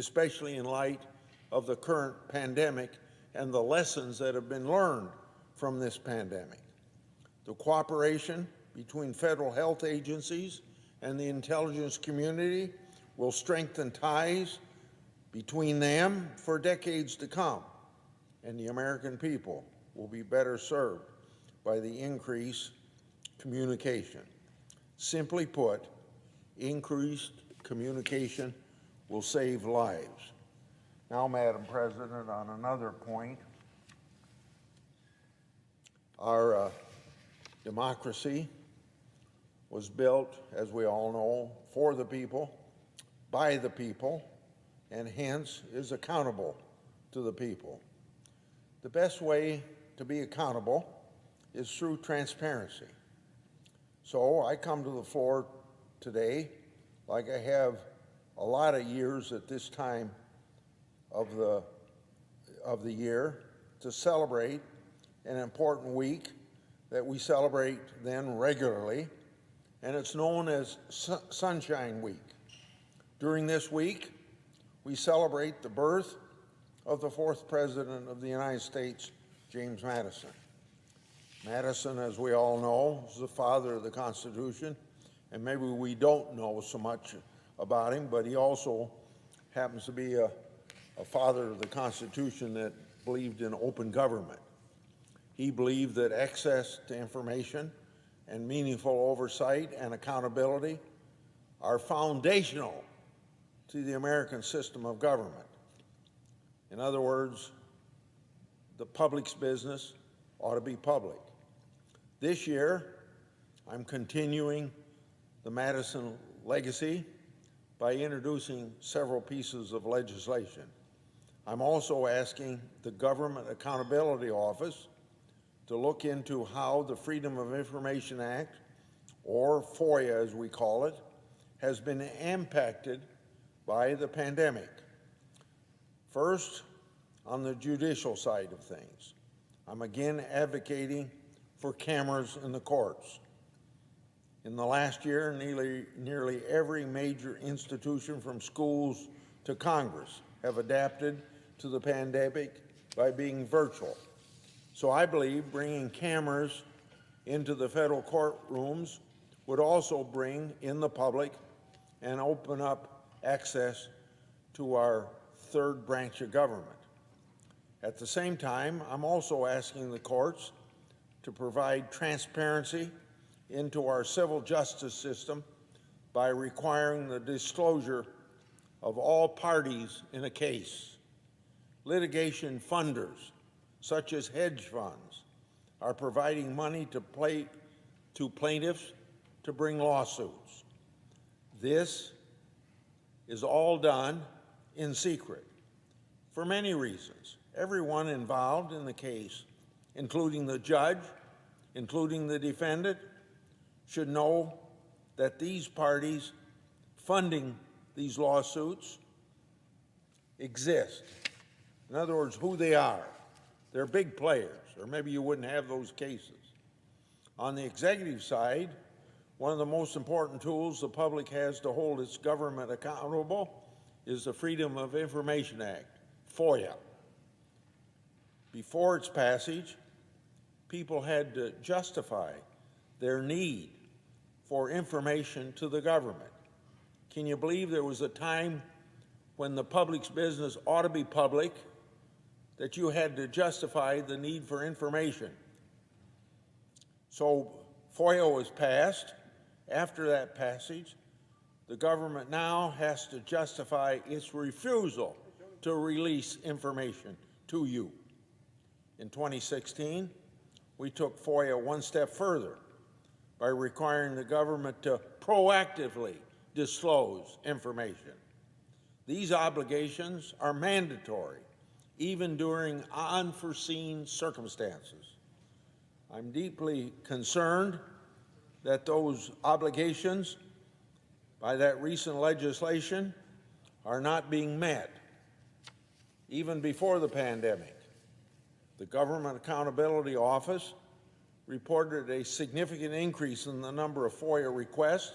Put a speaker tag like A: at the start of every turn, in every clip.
A: especially in light of the current pandemic and the lessons that have been learned from this pandemic. The cooperation between federal health agencies and the intelligence community will strengthen ties between them for decades to come, and the American people will be better served by the increased communication. Simply put, increased communication will save lives. Now, Madam President, on another point, our democracy was built, as we all know, for the people, by the people, and hence is accountable to the people. The best way to be accountable is through transparency. So I come to the floor today, like I have a lot of years at this time of the year, to celebrate an important week that we celebrate then regularly, and it's known as Sunshine Week. During this week, we celebrate the birth of the fourth President of the United States, James Madison. Madison, as we all know, is the father of the Constitution, and maybe we don't know so much about him, but he also happens to be a father of the Constitution that believed in open government. He believed that access to information and meaningful oversight and accountability are foundational to the American system of government. In other words, the public's business ought to be public. This year, I'm continuing the Madison legacy by introducing several pieces of legislation. I'm also asking the Government Accountability Office to look into how the Freedom of Information Act, or FOIA as we call it, has been impacted by the pandemic. First, on the judicial side of things, I'm again advocating for cameras in the courts. In the last year, nearly every major institution from schools to Congress have adapted to the pandemic by being virtual. So I believe bringing cameras into the federal courtrooms would also bring in the public and open up access to our third branch of government. At the same time, I'm also asking the courts to provide transparency into our civil justice system by requiring the disclosure of all parties in a case. Litigation funders, such as hedge funds, are providing money to plaintiffs to bring lawsuits. This is all done in secret for many reasons. Everyone involved in the case, including the judge, including the defendant, should know that these parties funding these lawsuits exist. In other words, who they are. They're big players, or maybe you wouldn't have those cases. On the executive side, one of the most important tools the public has to hold its government accountable is the Freedom of Information Act, FOIA. Before its passage, people had to justify their need for information to the government. Can you believe there was a time when the public's business ought to be public that you had to justify the need for information? So FOIA was passed. After that passage, the government now has to justify its refusal to release information to you. In 2016, we took FOIA one step further by requiring the government to proactively disclose information. These obligations are mandatory, even during unforeseen circumstances. I'm deeply concerned that those obligations by that recent legislation are not being met. Even before the pandemic, the Government Accountability Office reported a significant increase in the number of FOIA requests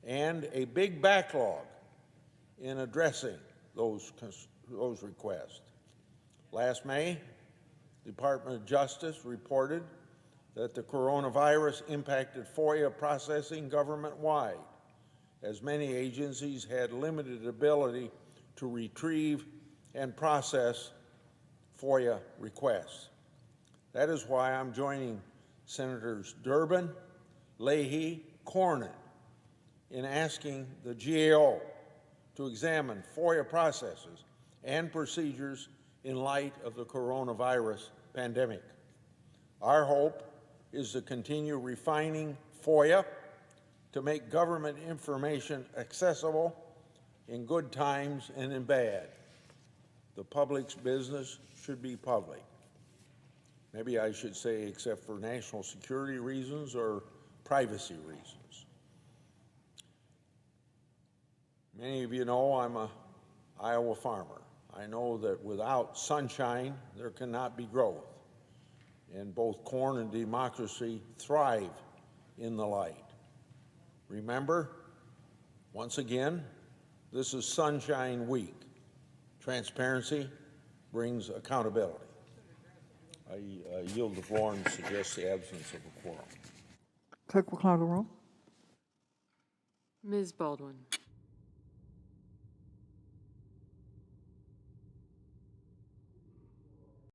A: and a big backlog in addressing those requests. Last May, the Department of Justice reported that the coronavirus impacted FOIA processing government-wide, as many agencies had limited ability to retrieve and process FOIA requests. That is why I'm joining Senators Durbin, Leahy, Cornyn in asking the GAO to examine FOIA processes and procedures in light of the coronavirus pandemic. Our hope is to continue refining FOIA to make government information accessible in good times and in bad. The public's business should be public. Maybe I should say except for national security reasons or privacy reasons. Many of you know I'm an Iowa farmer. I know that without sunshine, there cannot be growth. And both corn and democracy thrive in the light. Remember, once again, this is Sunshine Week. Transparency brings accountability. I yield the floor and suggest the absence of a quorum.
B: Clerk will call the roll.
C: Ms. Baldwin.